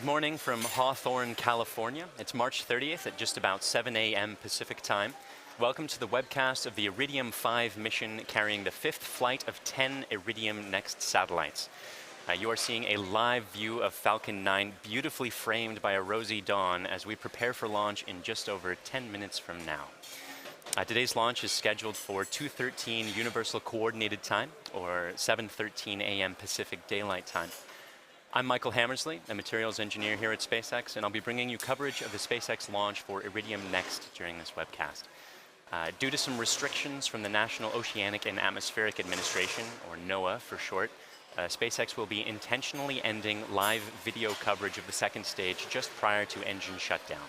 Good morning from Hawthorne, California. It's March 30th at just about 7 a.m. Pacific time. Welcome to the webcast of the Iridium-5 mission carrying the fifth flight of 10 Iridium Next satellites. You are seeing a live view of Falcon 9 beautifully framed by a rosy dawn as we prepare for launch in just over 10 minutes from now. Today's launch is scheduled for 2:13 Universal Coordinated Time, or 7:13 a.m. Pacific Daylight Time. I'm Michael Hammersley, a materials engineer here at SpaceX, and I'll be bringing you coverage of the SpaceX launch for Iridium Next during this webcast. Due to some restrictions from the National Oceanic and Atmospheric Administration, or NOAA for short, SpaceX will be intentionally ending live video coverage of the second stage just prior to engine shutdown.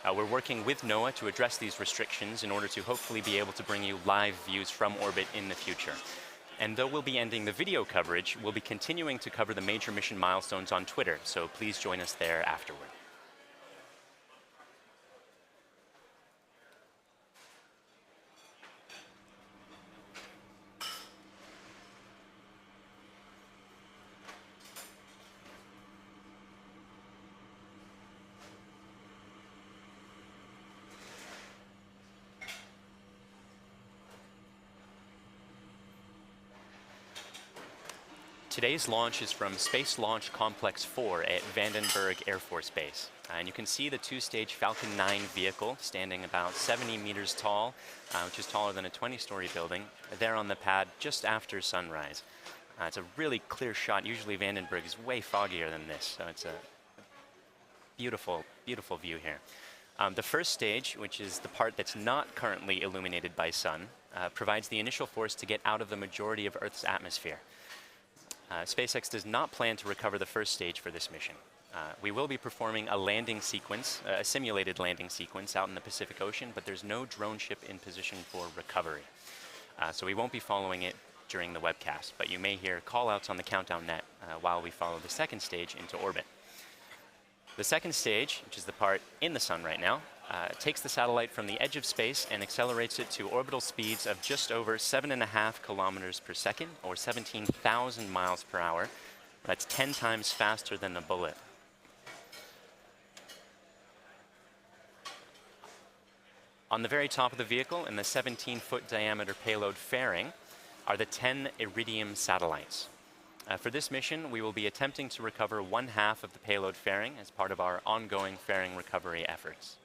We're working with NOAA to address these restrictions in order to hopefully be able to bring you live views from orbit in the future. And though we'll be ending the video coverage, we'll be continuing to cover the major mission milestones on Twitter, so please join us there afterward. Today's launch is from Space Launch Complex 4 at Vandenberg Air Force Base. And you can see the two-stage Falcon 9 vehicle standing about 70 meters tall, which is taller than a 20-story building, there on the pad just after sunrise. It's a really clear shot. Usually Vandenberg is way foggier than this, so it's a beautiful, beautiful view here. The first stage, which is the part that's not currently illuminated by sun, provides the initial force to get out of the majority of Earth's atmosphere. SpaceX does not plan to recover the first stage for this mission. We will be performing a landing sequence, a simulated landing sequence out in the Pacific Ocean, but there's no drone ship in position for recovery. So we won't be following it during the webcast, but you may hear call-outs on the countdown net while we follow the second stage into orbit. The second stage, which is the part in the sun right now, takes the satellite from the edge of space and accelerates it to orbital speeds of just over 7.5 kilometers per second, or 17,000 miles per hour. That's 10 times faster than a bullet. On the very top of the vehicle, in the 17-foot diameter payload fairing, are the 10 Iridium satellites. For this mission, we will be attempting to recover one half of the payload fairing as part of our ongoing fairing recovery efforts.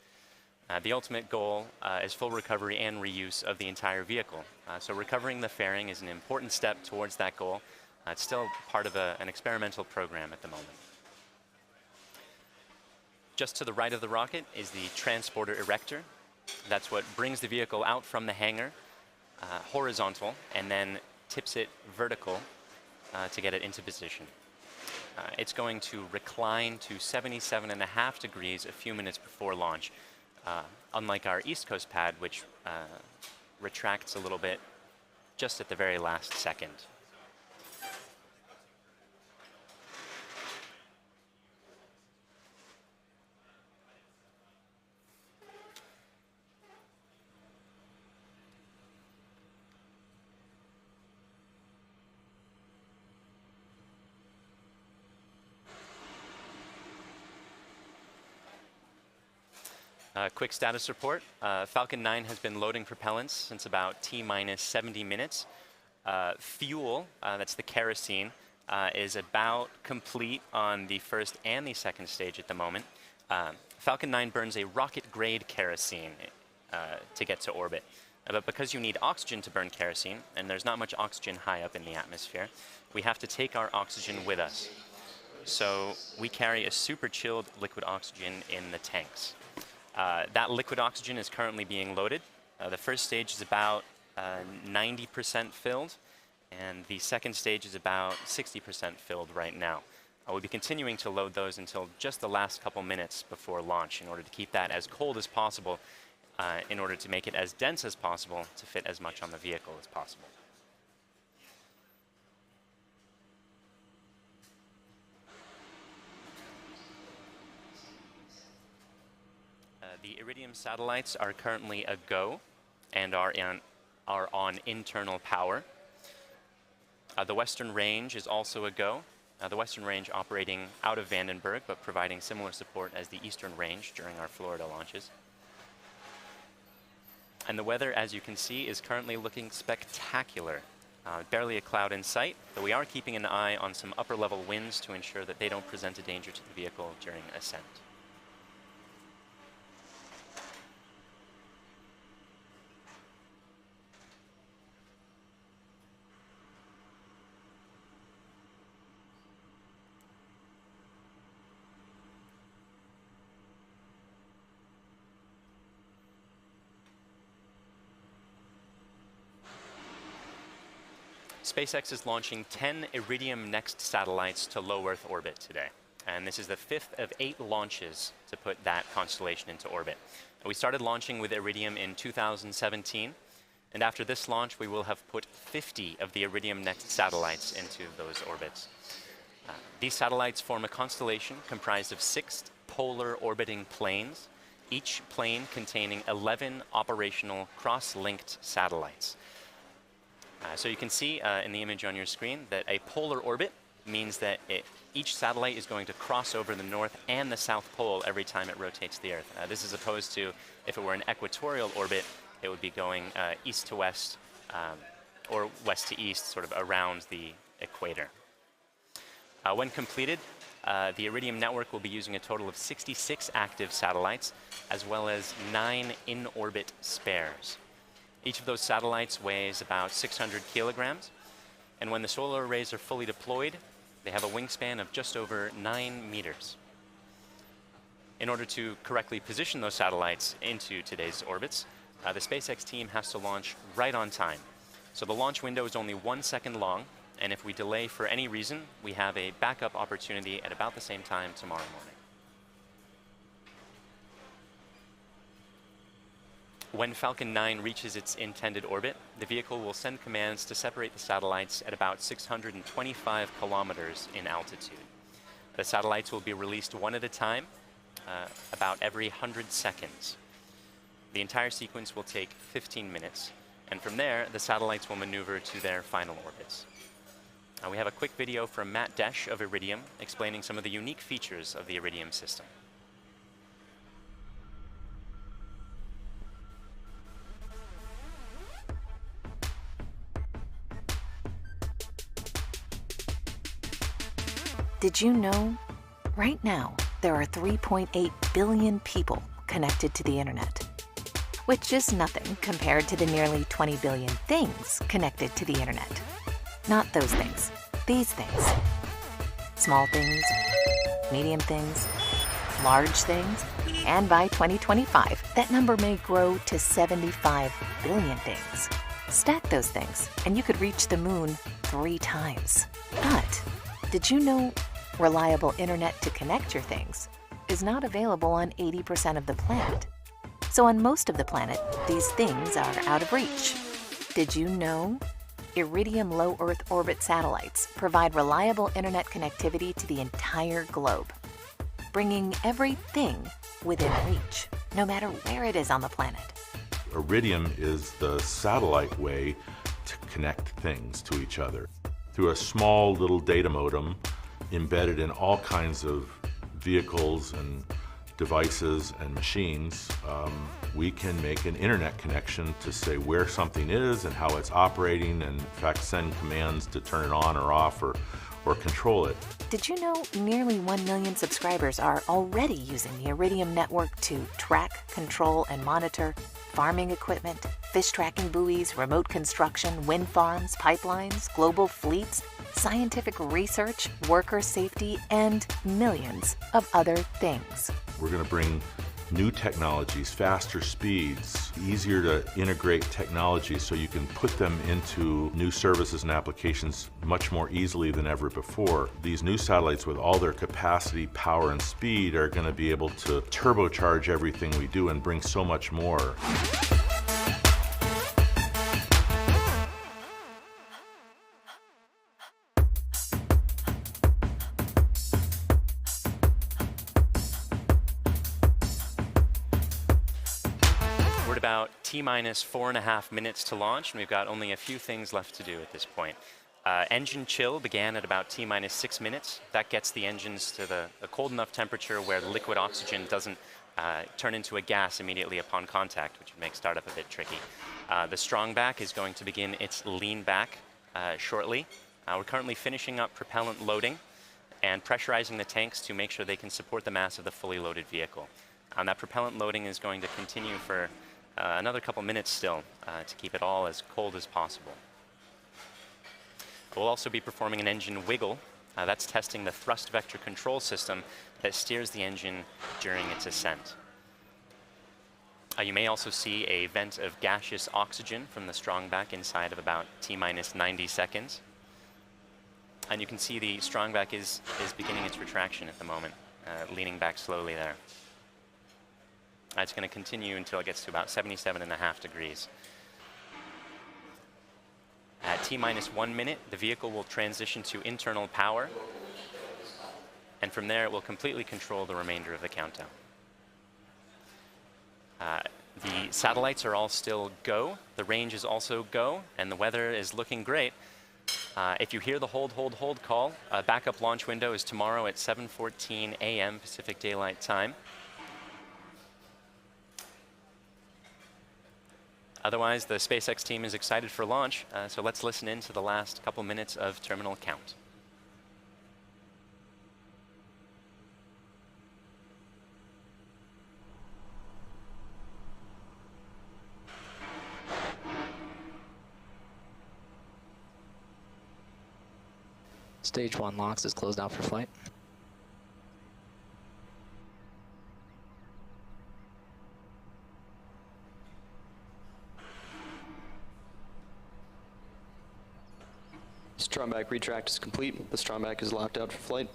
The ultimate goal is full recovery and reuse of the entire vehicle. So recovering the fairing is an important step towards that goal. It's still part of an experimental program at the moment. Just to the right of the rocket is the transporter erector. That's what brings the vehicle out from the hangar, horizontal, and then tips it vertical to get it into position. It's going to recline to 77.5 degrees a few minutes before launch. Unlike our East Coast pad, which retracts a little bit just at the very last second. Quick status report. Falcon 9 has been loading propellants since about T-minus 70 minutes. Fuel, that's the kerosene, is about complete on the first and the second stage at the moment. Falcon 9 burns a rocket-grade kerosene to get to orbit. But because you need oxygen to burn kerosene, and there's not much oxygen high up in the atmosphere, we have to take our oxygen with us. So we carry a super chilled liquid oxygen in the tanks. That liquid oxygen is currently being loaded. The first stage is about 90% filled, and the second stage is about 60% filled right now. We'll be continuing to load those until just the last couple minutes before launch in order to keep that as cold as possible, in order to make it as dense as possible to fit as much on the vehicle as possible. The Iridium satellites are currently a go and are on internal power. The Western Range is also a go, The western range operating out of Vandenberg, but providing similar support as the eastern range during our Florida launches. And the weather, as you can see, is currently looking spectacular. Barely a cloud in sight, but we are keeping an eye on some upper level winds to ensure that they don't present a danger to the vehicle during ascent. SpaceX is launching 10 Iridium Next satellites to low Earth orbit today. And this is the 5th of 8 launches to put that constellation into orbit. We started launching with Iridium in 2017. And after this launch, we will have put 50 of the Iridium Next satellites into those orbits. These satellites form a constellation comprised of 6 polar orbiting planes, each plane containing 11 operational cross-linked satellites. So you can see in the image on your screen that a polar orbit means that each satellite is going to cross over the north and the south pole every time it rotates the Earth. This is opposed to if it were an equatorial orbit, it would be going east to west or west to east, sort of around the equator. When completed, the Iridium network will be using a total of 66 active satellites, as well as 9 in-orbit spares. Each of those satellites weighs about 600 kilograms, and when the solar arrays are fully deployed, they have a wingspan of just over 9 meters. In order to correctly position those satellites into today's orbits, the SpaceX team has to launch right on time. So the launch window is only 1 second long, and if we delay for any reason, we have a backup opportunity at about the same time tomorrow morning. When Falcon 9 reaches its intended orbit, the vehicle will send commands to separate the satellites at about 625 kilometers in altitude. The satellites will be released one at a time, about every 100 seconds. The entire sequence will take 15 minutes, and from there, the satellites will maneuver to their final orbits. We have a quick video from Matt Desch of Iridium explaining some of the unique features of the Iridium system. Did you know? Right now, there are 3.8 billion people connected to the internet, which is nothing compared to the nearly 20 billion things connected to the internet. Not those things, these things. Small things, medium things, large things, and by 2025, that number may grow to 75 billion things. Stack those things, and you could reach the moon 3 times. But did you know reliable internet to connect your things is not available on 80% of the planet? So on most of the planet, these things are out of reach. Did you know? Iridium low Earth orbit satellites provide reliable internet connectivity to the entire globe, bringing everything within reach, no matter where it is on the planet. Iridium is the satellite way to connect things to each other. Through a small little data modem embedded in all kinds of vehicles and devices and machines, we can make an internet connection to say where something is and how it's operating, and in fact send commands to turn it on or off or control it. Did you know nearly 1 million subscribers are already using the Iridium network to track, control, and monitor farming equipment, fish tracking buoys, remote construction, wind farms, pipelines, global fleets, scientific research, worker safety, and millions of other things? We're going to bring new technologies, faster speeds, easier to integrate technologies so you can put them into new services and applications much more easily than ever before. These new satellites, with all their capacity, power, and speed, are going to be able to turbocharge everything we do and bring so much more. We're at about T-minus 4.5 minutes to launch, and we've got only a few things left to do at this point. Engine chill began at about T-minus 6 minutes. That gets the engines to a cold enough temperature where the liquid oxygen doesn't turn into a gas immediately upon contact, which would make startup a bit tricky. The strong back is going to begin its lean back shortly. We're currently finishing up propellant loading and pressurizing the tanks to make sure they can support the mass of the fully loaded vehicle. That propellant loading is going to continue for another couple minutes still to keep it all as cold as possible. We'll also be performing an engine wiggle. That's testing the thrust vector control system that steers the engine during its ascent. You may also see a vent of gaseous oxygen from the strong back inside of about T-minus 90 seconds. And you can see the strong back is beginning its retraction at the moment, leaning back slowly there. It's going to continue until it gets to about 77.5 degrees. At T-minus 1 minute, the vehicle will transition to internal power, and from there it will completely control the remainder of the countdown. The satellites are all still go, the range is also go, and the weather is looking great. If you hear the hold call, backup launch window is tomorrow at 7:14 a.m. Pacific Daylight Time. Otherwise, the SpaceX team is excited for launch, so let's listen in to the last couple minutes of terminal count. Stage 1 LOX is closed out for flight. Strongback retract is complete. The strongback is locked out for flight.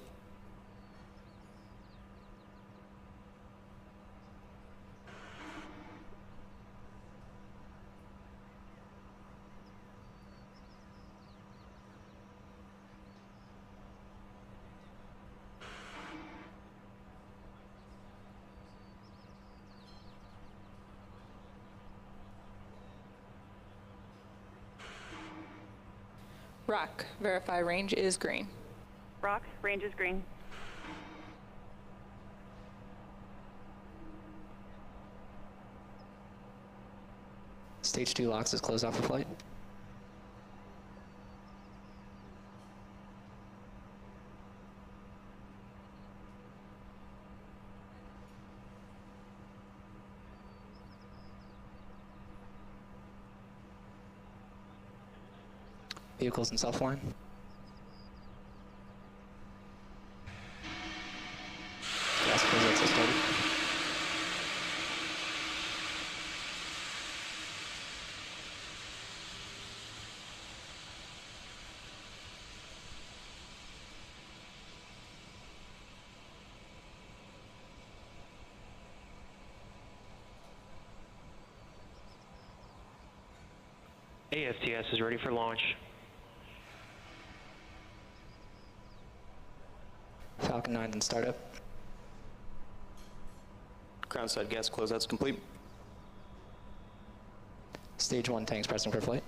Rock, verify range is green. Rock, range is green. Stage 2 LOX is closed out for flight. Vehicles in self-line. Gas closeouts are started. ASTS is ready for launch. Falcon 9 in startup. Ground side gas closeouts complete. Stage 1 tanks pressing for flight.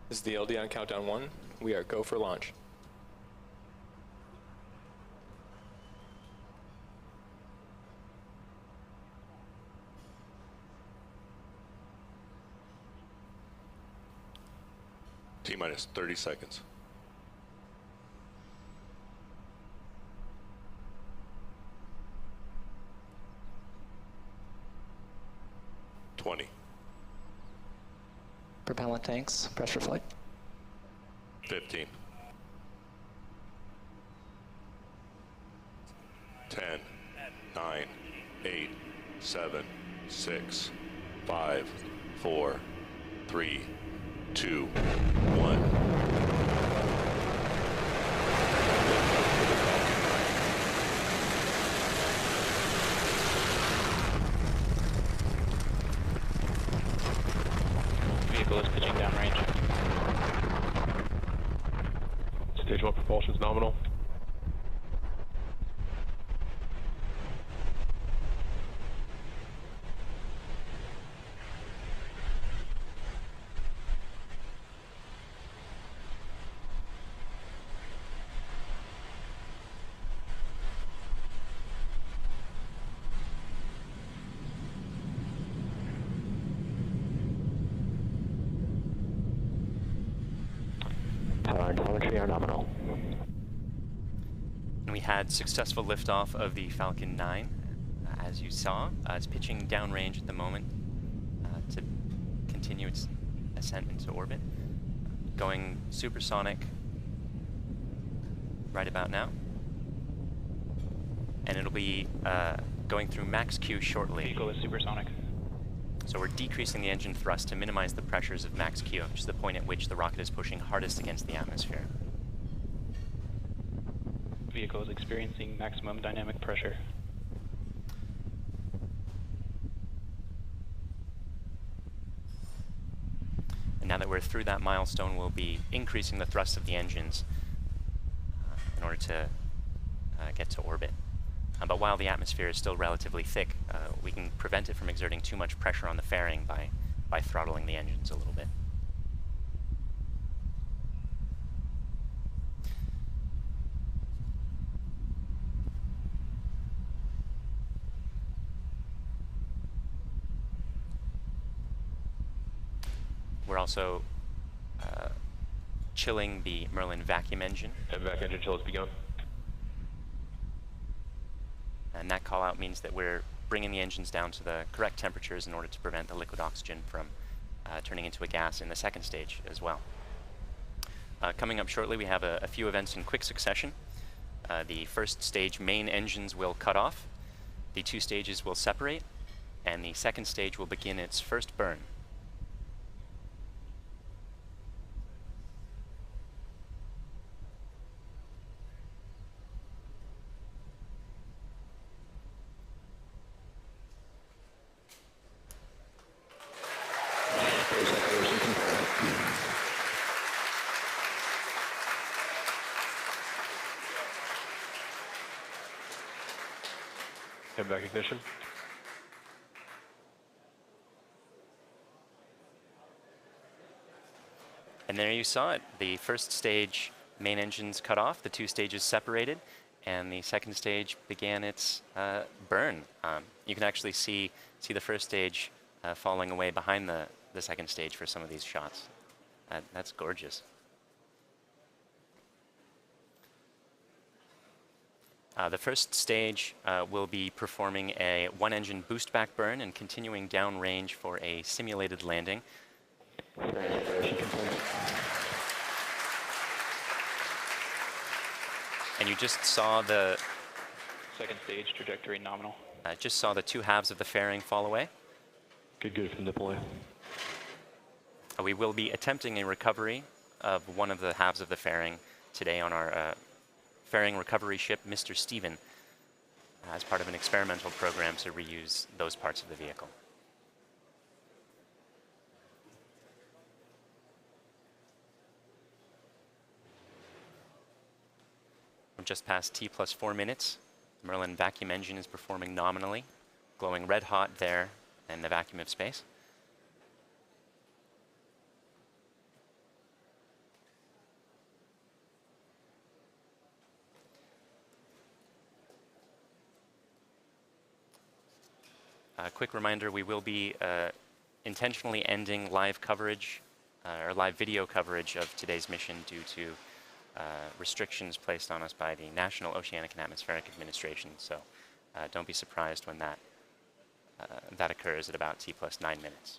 This is the LD on countdown 1. We are go for launch. T-minus 30 seconds. Propellant tanks, press for flight. 15. 10, 9, 8, 7, 6, 5, 4, 3, 2, 1. Vehicle is pitching downrange. Stage 1 propulsion is nominal. nominal. And we had successful liftoff of the Falcon 9, as you saw. It's pitching downrange at the moment to continue its ascent into orbit. Going supersonic right about now. And it'll be going through max Q shortly. Vehicle is supersonic. So we're decreasing the engine thrust to minimize the pressures of max Q, which is the point at which the rocket is pushing hardest against the atmosphere. Vehicle is experiencing maximum dynamic pressure. And now that we're through that milestone, we'll be increasing the thrust of the engines in order to get to orbit. But while the atmosphere is still relatively thick, we can prevent it from exerting too much pressure on the fairing by throttling the engines a little bit. We're also chilling the Merlin vacuum engine. Vac engine chill has begun. And that call out means that we're bringing the engines down to the correct temperatures in order to prevent the liquid oxygen from turning into a gas in the second stage as well. Coming up shortly, we have a few events in quick succession. The first stage main engines will cut off, the two stages will separate, and the second stage will begin its first burn. Vac ignition. And there you saw it. The first stage main engines cut off, the two stages separated, and the second stage began its burn. You can actually see the first stage falling away behind the second stage for some of these shots. That's gorgeous. The first stage will be performing a one-engine boost back burn and continuing downrange for a simulated landing. And you just saw the Second stage trajectory nominal. just saw the two halves of the fairing fall away. Good from nipple away. We will be attempting a recovery of one of the halves of the fairing today on our fairing recovery ship, Mr. Stephen, as part of an experimental program to reuse those parts of the vehicle. We're just past T plus 4 minutes. The Merlin vacuum engine is performing nominally, glowing red hot there in the vacuum of space. A quick reminder, we will be intentionally ending live coverage or live video coverage of today's mission due to restrictions placed on us by the National Oceanic and Atmospheric Administration. So don't be surprised when that occurs at about T plus 9 minutes.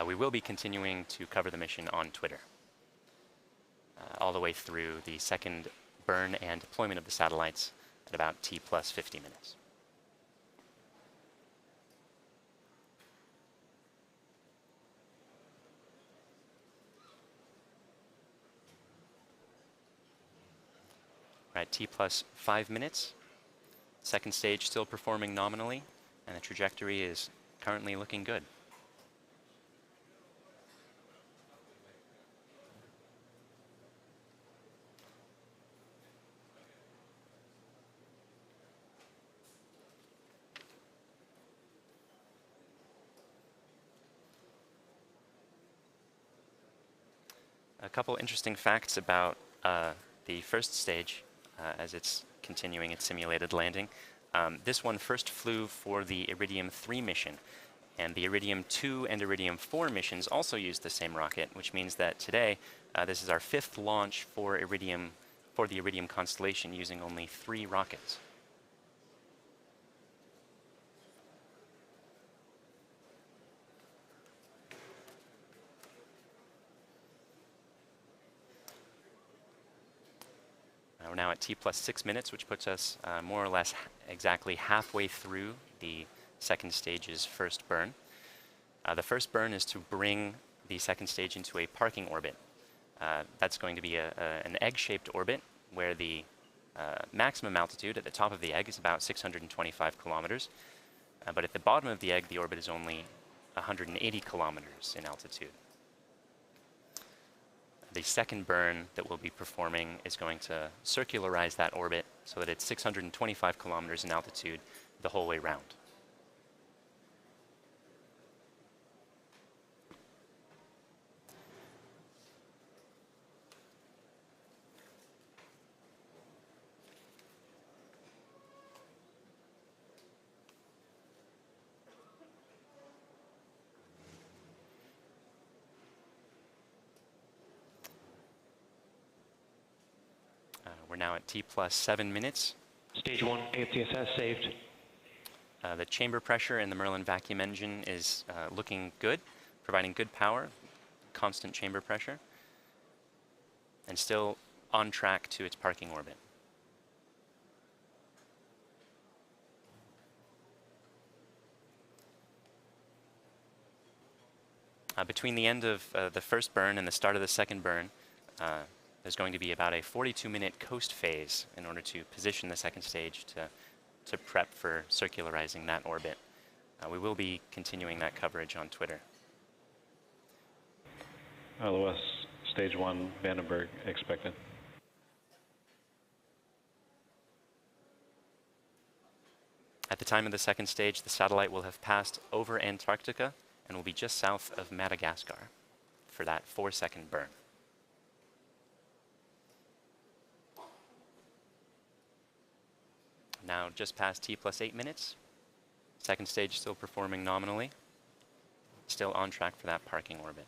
We will be continuing to cover the mission on Twitter all the way through the second burn and deployment of the satellites at about T plus 50 minutes. At T plus 5 minutes. Second stage still performing nominally, and the trajectory is currently looking good. A couple interesting facts about the first stage as it's continuing its simulated landing. This one first flew for the Iridium-3 mission, And the Iridium-2 and Iridium-4 missions also use the same rocket, which means that today, this is our 5th launch for the Iridium constellation using only 3 rockets. We're now at T plus 6 minutes, which puts us more or less exactly halfway through the second stage's first burn. The first burn is to bring the second stage into a parking orbit. That's going to be an egg-shaped orbit where the maximum altitude at the top of the egg is about 625 kilometers. But at the bottom of the egg, the orbit is only 180 kilometers in altitude. The second burn that we'll be performing is going to circularize that orbit so that it's 625 kilometers in altitude the whole way round. We're now at T plus 7 minutes. Stage 1, AFTSS saved. The chamber pressure in the Merlin vacuum engine is looking good, providing good power, constant chamber pressure, and still on track to its parking orbit. Between the end of the first burn and the start of the second burn, there's going to be about a 42-minute coast phase in order to position the second stage to prep for circularizing that orbit. We will be continuing that coverage on Twitter. LOS Stage 1, Vandenberg expected. At the time of the second stage, the satellite will have passed over Antarctica and will be just south of Madagascar for that 4-second burn. Now just past T plus 8 minutes. Second stage still performing nominally. Still on track for that parking orbit.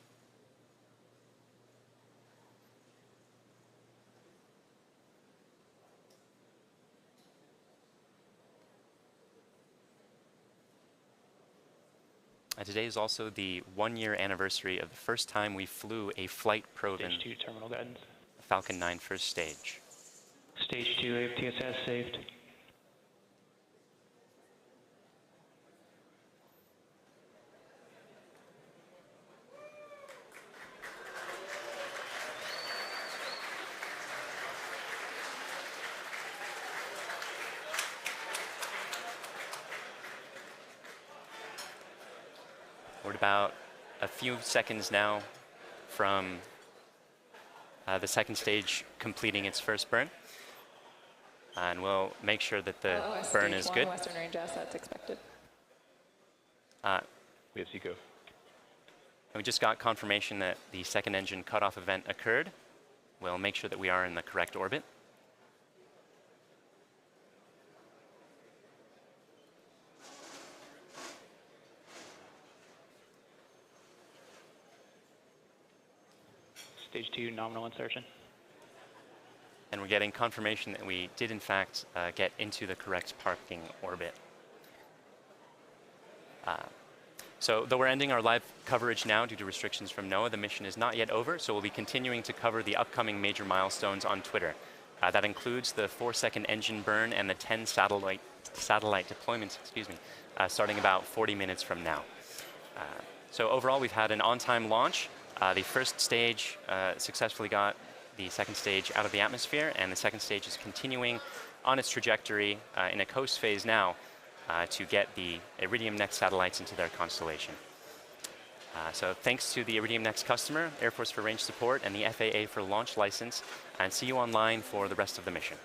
Today is also the 1-year anniversary of the first time we flew a flight-proven Stage 2, terminal guidance. Falcon 9 first stage. Stage 2, AFTSS saved. We're at about a few seconds now from the second stage completing its first burn. And we'll make sure that the burn is good. Western range assets expected. We have SECO. We just got confirmation that the second engine cutoff event occurred. We'll make sure that we are in the correct orbit. Stage 2, nominal insertion. And we're getting confirmation that we did in fact get into the correct parking orbit. So though we're ending our live coverage now due to restrictions from NOAA, the mission is not yet over, so we'll be continuing to cover the upcoming major milestones on Twitter. That includes the 4-second engine burn and the 10 satellite deployments, starting about 40 minutes from now. So overall, we've had an on-time launch. The first stage successfully got the second stage out of the atmosphere, and the second stage is continuing on its trajectory in a coast phase now to get the Iridium Next satellites into their constellation. So thanks to the Iridium Next customer, Air Force for range support, and the FAA for launch license, and see you online for the rest of the mission.